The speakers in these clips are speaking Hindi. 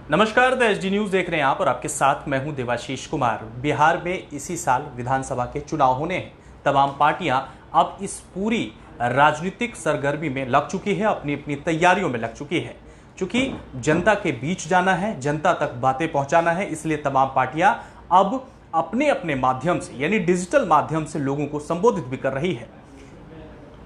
नमस्कार, द एसडी न्यूज देख रहे हैं आप और आपके साथ मैं हूं देवाशीष कुमार। बिहार में इसी साल विधानसभा के चुनाव होने हैं। तमाम पार्टियां अब इस पूरी राजनीतिक सरगर्मी में लग चुकी है, अपनी अपनी तैयारियों में लग चुकी है। चूंकि जनता के बीच जाना है, जनता तक बातें पहुंचाना है, इसलिए तमाम पार्टियां अब अपने अपने माध्यम से यानी डिजिटल माध्यम से लोगों को संबोधित भी कर रही है।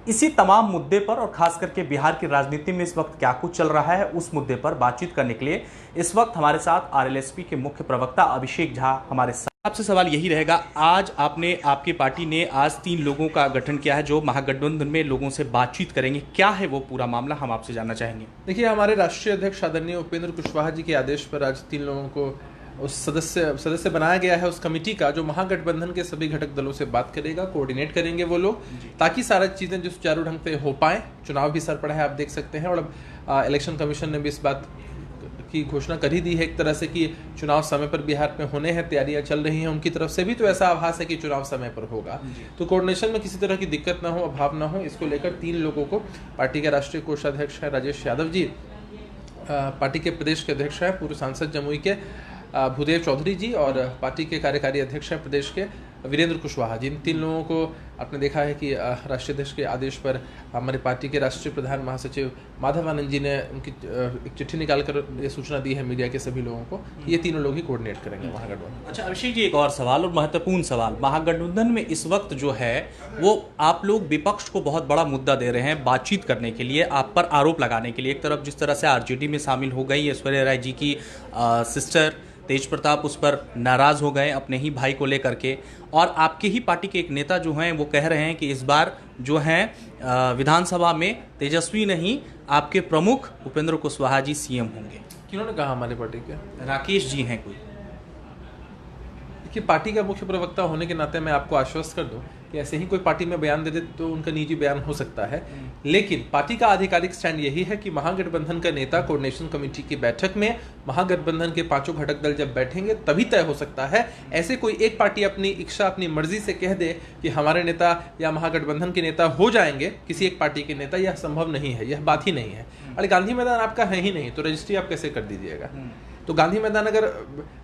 इसी तमाम मुद्दे पर और खास करके बिहार की राजनीति में इस वक्त क्या कुछ चल रहा है, उस मुद्दे पर बातचीत करने के लिए इस वक्त हमारे साथ आरएलएसपी के मुख्य प्रवक्ता अभिषेक झा हमारे साथ। आपसे सवाल यही रहेगा, आज आपकी पार्टी ने आज 3 लोगों का गठन किया है जो महागठबंधन में लोगों से बातचीत करेंगे। क्या है वो पूरा मामला, हम आपसे जानना चाहेंगे। देखिए, हमारे राष्ट्रीय अध्यक्ष आदरणीय उपेंद्र कुशवाहा जी के आदेश पर आज 3 लोगों को उस सदस्य बनाया गया है उस कमेटी का, जो महागठबंधन के सभी घटक दलों से बात करेगा, कोऑर्डिनेट करेंगे वो लोग, ताकि सारी चीज़ें जो सुचारू ढंग से हो पाए। चुनाव भी सर पड़ा है, आप देख सकते हैं, और अब इलेक्शन कमीशन ने भी इस बात की घोषणा कर ही दी है एक तरह से कि चुनाव समय पर बिहार में होने हैं, तैयारियां चल रही हैं उनकी तरफ से भी। तो ऐसा आभास है कि चुनाव समय पर होगा, तो कोऑर्डिनेशन में किसी तरह की दिक्कत ना हो, अभाव ना हो, इसको लेकर 3 लोगों को पार्टी के राष्ट्रीय कोषाध्यक्ष हैं राजेश यादव जी, पार्टी के प्रदेश के अध्यक्ष हैं पूर्व सांसद जमुई के भूदेव चौधरी जी, और पार्टी के कार्यकारी अध्यक्ष हैं प्रदेश के वीरेंद्र कुशवाहा जी। इन 3 लोगों को आपने देखा है कि राष्ट्रीय अध्यक्ष के आदेश पर हमारे पार्टी के राष्ट्रीय प्रधान महासचिव माधव आनंद जी ने उनकी एक चिट्ठी निकालकर ये सूचना दी है मीडिया के सभी लोगों को। ये तीनों लोग ही कोऑर्डिनेट करेंगे महागठबंधन। अच्छा अभिषेक जी, एक और सवाल और महत्वपूर्ण सवाल, महागठबंधन में इस वक्त जो है वो आप लोग विपक्ष को बहुत बड़ा मुद्दा दे रहे हैं बातचीत करने के लिए, आप पर आरोप लगाने के लिए। एक तरफ जिस तरह से आरजेडी में शामिल हो गई ऐश्वर्या राय जी की सिस्टर तेज प्रताप, उस पर नाराज हो गए अपने ही भाई को लेकर के, और आपके ही पार्टी के एक नेता जो हैं वो कह रहे हैं कि इस बार जो हैं विधानसभा में तेजस्वी नहीं, आपके प्रमुख उपेंद्र कुशवाहा जी सीएम होंगे। किन्होंने कहा? हमारे पार्टी के राकेश जी हैं कोई। देखिए, पार्टी का मुख्य प्रवक्ता होने के नाते मैं आपको आश्वस्त कर दूं कि ऐसे ही कोई पार्टी में बयान दे दे तो उनका निजी बयान हो सकता है, लेकिन पार्टी का आधिकारिक स्टैंड यही है कि महागठबंधन का नेता कोऑर्डिनेशन कमेटी की बैठक में महागठबंधन के 5 घटक दल जब बैठेंगे तभी तय हो सकता है। ऐसे कोई एक पार्टी अपनी इच्छा अपनी मर्जी से कह दे कि हमारे नेता या महागठबंधन के नेता हो जाएंगे किसी एक पार्टी के नेता, यह संभव नहीं है, यह बात ही नहीं है। अरे गांधी मैदान आपका है ही नहीं तो रजिस्ट्री आप कैसे कर दीजिएगा? तो गांधी मैदान अगर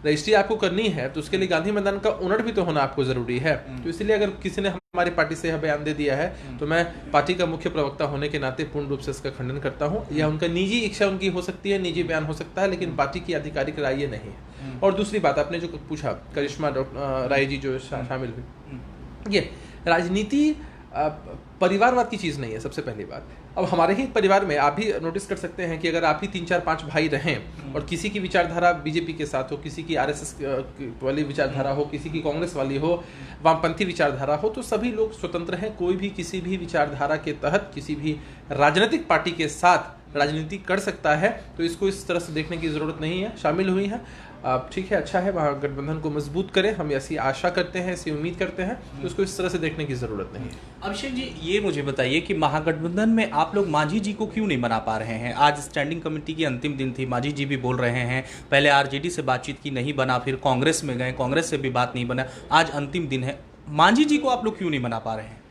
रजिस्ट्री आपको करनी है तो उसके लिए गांधी मैदान का ओनर भी तो होना आपको जरूरी है। तो इसलिए अगर किसी ने हमारी पार्टी से यह बयान दे दिया है तो मैं पार्टी का मुख्य प्रवक्ता होने के नाते पूर्ण रूप से इसका खंडन करता हूं। यह उनका निजी इच्छा उनकी हो सकती है, निजी बयान हो सकता है, लेकिन पार्टी की आधिकारिक राय ये नहीं है। और दूसरी बात, आपने जो पूछा करिश्मा राय जी जो शामिल हुई, ये राजनीति परिवारवाद की चीज़ नहीं है। सबसे पहली बात, अब हमारे ही परिवार में आप भी नोटिस कर सकते हैं कि अगर आप ही 3, 4, 5 भाई रहें और किसी की विचारधारा बीजेपी के साथ हो, किसी की आरएसएस वाली विचारधारा हो, किसी की कांग्रेस वाली हो, वामपंथी विचारधारा हो, तो सभी लोग स्वतंत्र हैं। कोई भी किसी भी विचारधारा के तहत किसी भी राजनीतिक पार्टी के साथ राजनीति कर सकता है। तो इसको इस तरह से देखने की जरूरत नहीं है। शामिल हुई है, ठीक है, अच्छा है, महागठबंधन को मजबूत करें, हम ऐसी आशा करते हैं, ऐसी उम्मीद करते हैं, तो उसको इस तरह से देखने की जरूरत नहीं है। अभिषेक जी, ये मुझे बताइए कि महागठबंधन में आप लोग मांझी जी को क्यों नहीं बना पा रहे हैं? आज स्टैंडिंग कमेटी की अंतिम दिन थी, मांझी जी भी बोल रहे हैं पहले आरजेडी से बातचीत की, नहीं बना, फिर कांग्रेस में गए, कांग्रेस से भी बात नहीं बना, आज अंतिम दिन है, मांझी जी को आप लोग क्यों नहीं बना पा रहे हैं?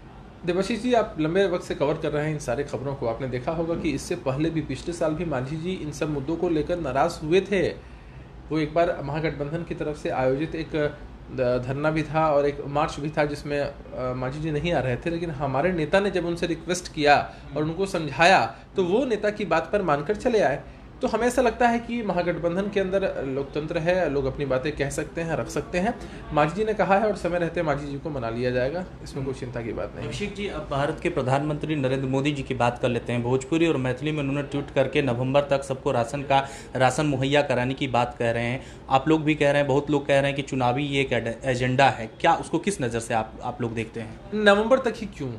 देवाशीष जी, आप लंबे वक्त से कवर कर रहे हैं इन सारे खबरों को। आपने देखा होगा कि इससे पहले भी पिछले साल भी मांझी जी इन सब मुद्दों को लेकर नाराज हुए थे। वो एक बार महागठबंधन की तरफ से आयोजित एक धरना भी था और एक मार्च भी था जिसमें मांझी जी नहीं आ रहे थे, लेकिन हमारे नेता ने जब उनसे रिक्वेस्ट किया और उनको समझाया तो वो नेता की बात पर मानकर चले आए। तो हमें ऐसा लगता है कि महागठबंधन के अंदर लोकतंत्र है, लोग अपनी बातें कह सकते हैं, रख सकते हैं। मांझी जी ने कहा है और समय रहते मांझी जी को मना लिया जाएगा, इसमें कोई चिंता की बात नहीं। अभिषेक जी, अब भारत के प्रधानमंत्री नरेंद्र मोदी जी की बात कर लेते हैं। भोजपुरी और मैथिली में उन्होंने ट्वीट करके नवंबर तक सबको राशन मुहैया कराने की बात कह रहे हैं। आप लोग भी कह रहे हैं, बहुत लोग कह रहे हैं कि चुनावी ये एक एजेंडा है। क्या उसको किस नज़र से आप लोग देखते हैं? नवंबर तक ही क्यों?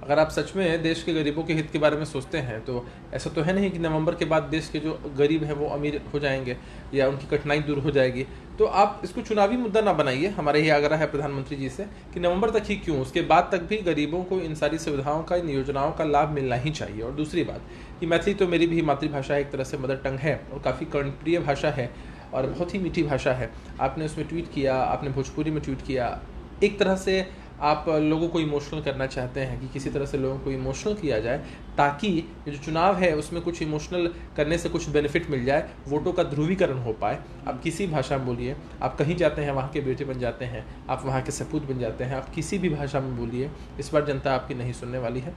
अगर आप सच में देश के गरीबों के हित के बारे में सोचते हैं तो ऐसा तो है नहीं कि नवंबर के बाद देश के जो गरीब हैं वो अमीर हो जाएंगे या उनकी कठिनाई दूर हो जाएगी। तो आप इसको चुनावी मुद्दा ना बनाइए। हमारे ही आग्रह है प्रधानमंत्री जी से कि नवंबर तक ही क्यों, उसके बाद तक भी गरीबों को इन सारी सुविधाओं का, इन योजनाओं का लाभ मिलना ही चाहिए। और दूसरी बात कि मैथिली तो मेरी भी मातृभाषा है, एक तरह से मदर टंग है और काफ़ी कर्णप्रिय भाषा है और बहुत ही मीठी भाषा है। आपने उसमें ट्वीट किया, आपने भोजपुरी में ट्वीट किया, एक तरह से आप लोगों को इमोशनल करना चाहते हैं कि किसी तरह से लोगों को इमोशनल किया जाए, ताकि ये जो चुनाव है उसमें कुछ इमोशनल करने से कुछ बेनिफिट मिल जाए, वोटों का ध्रुवीकरण हो पाए। आप किसी भाषा में बोलिए, आप कहीं जाते हैं वहाँ के बेटे बन जाते हैं, आप वहाँ के सपूत बन जाते हैं, आप किसी भी भाषा में बोलिए, इस बार जनता आपकी नहीं सुनने वाली है।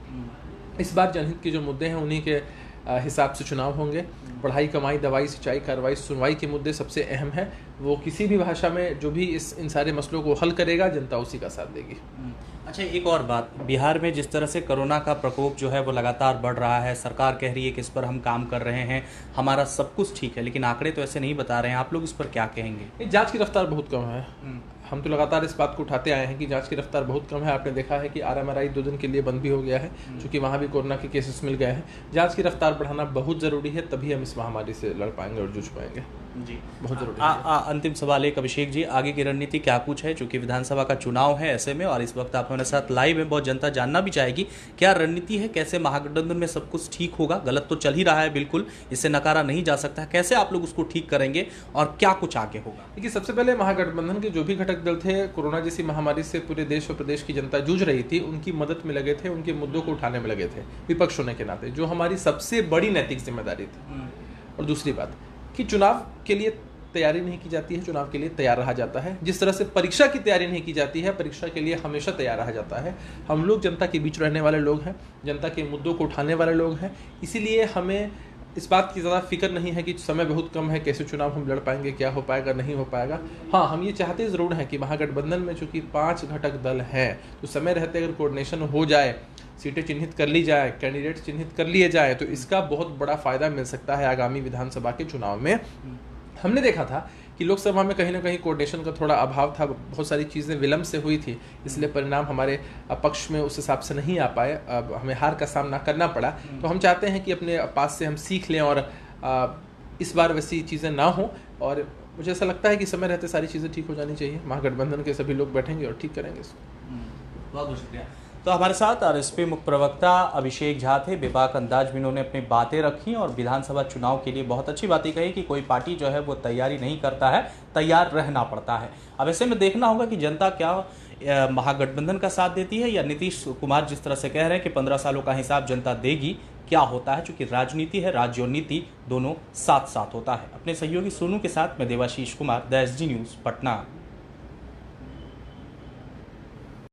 इस बार जनहित के जो मुद्दे हैं उन्हीं के हिसाब से चुनाव होंगे। पढ़ाई, कमाई, दवाई, सिंचाई, कार्रवाई, सुनवाई के मुद्दे सबसे अहम है। वो किसी भी भाषा में जो भी इन सारे मसलों को हल करेगा, जनता उसी का साथ देगी। अच्छा, एक और बात, बिहार में जिस तरह से कोरोना का प्रकोप जो है वो लगातार बढ़ रहा है, सरकार कह रही है कि इस पर हम काम कर रहे हैं, हमारा सब कुछ ठीक है, लेकिन आंकड़े तो ऐसे नहीं बता रहे हैं। आप लोग इस पर क्या कहेंगे? जांच की रफ्तार बहुत कम है। हम तो लगातार इस बात को उठाते आए हैं कि जांच की रफ्तार बहुत कम है। आपने देखा है कि RMRI 2 दिन के लिए बंद भी हो गया है, क्योंकि वहाँ भी कोरोना के केसेस मिल गए हैं। जांच की रफ्तार बढ़ाना बहुत ज़रूरी है, तभी हम इस महामारी से लड़ पाएंगे और जूझ पाएंगे। जी, बहुत जरूरी है। अंतिम सवाल एक, अभिषेक जी, आगे की रणनीति क्या कुछ है? चूंकि विधानसभा का चुनाव है ऐसे में, और इस वक्त आप हमारे साथ लाइव है, बहुत जनता जानना भी चाहेगी क्या रणनीति है, कैसे महागठबंधन में सब कुछ ठीक होगा? गलत तो चल ही रहा है, बिल्कुल, इससे नकारा नहीं जा सकता, कैसे आप लोग उसको ठीक करेंगे और क्या कुछ आगे होगा? देखिए, सबसे पहले महागठबंधन के जो भी घटक दल थे, कोरोना जैसी महामारी से पूरे देश और प्रदेश की जनता जूझ रही थी, उनकी मदद में लगे थे, उनके मुद्दों को उठाने में लगे थे, विपक्ष होने के नाते, जो हमारी सबसे बड़ी नैतिक जिम्मेदारी थी। और दूसरी बात कि चुनाव के लिए तैयारी नहीं की जाती है, चुनाव के लिए तैयार रहा जाता है। जिस तरह से परीक्षा की तैयारी नहीं की जाती है, परीक्षा के लिए हमेशा तैयार रहा जाता है। हम लोग जनता के बीच रहने वाले लोग हैं, जनता के मुद्दों को उठाने वाले लोग हैं, इसीलिए हमें इस बात की ज़्यादा फिक्र नहीं है कि समय बहुत कम है, कैसे चुनाव हम लड़ पाएंगे, क्या हो पाएगा, नहीं हो पाएगा। हाँ, हम ये चाहते ज़रूर हैं कि महागठबंधन में चूँकि 5 घटक दल हैं, तो समय रहते अगर कोऑर्डिनेशन हो जाए, सीटें चिन्हित कर ली जाए, कैंडिडेट चिन्हित कर लिए जाए, तो इसका बहुत बड़ा फायदा मिल सकता है आगामी विधानसभा के चुनाव में। हमने देखा था कि लोकसभा में कहीं ना कहीं कोऑर्डिनेशन का थोड़ा अभाव था, बहुत सारी चीज़ें विलम्ब से हुई थी, इसलिए परिणाम हमारे पक्ष में उस हिसाब से नहीं आ पाए, अब हमें हार का सामना करना पड़ा। तो हम चाहते हैं कि अपने पास से हम सीख लें और इस बार वैसी चीज़ें ना हो, और मुझे ऐसा लगता है कि समय रहते सारी चीज़ें ठीक हो जानी चाहिए। महागठबंधन के सभी लोग बैठेंगे और ठीक करेंगे इसको। बहुत बहुत शुक्रिया। तो हमारे साथ RSP मुख्य प्रवक्ता अभिषेक झा थे। बेबाक अंदाज में उन्होंने अपनी बातें रखी और विधानसभा चुनाव के लिए बहुत अच्छी बातें कही कि कोई पार्टी जो है वो तैयारी नहीं करता है, तैयार रहना पड़ता है। अब ऐसे में देखना होगा कि जनता क्या महागठबंधन का साथ देती है या नीतीश कुमार जिस तरह से कह रहे हैं कि 15 सालों का हिसाब जनता देगी, क्या होता है। चूंकि राजनीति है, राज्य और नीति दोनों साथ साथ होता है। अपने सहयोगी सोनू के साथ मैं Debashish Kumar, the SG news, Patna.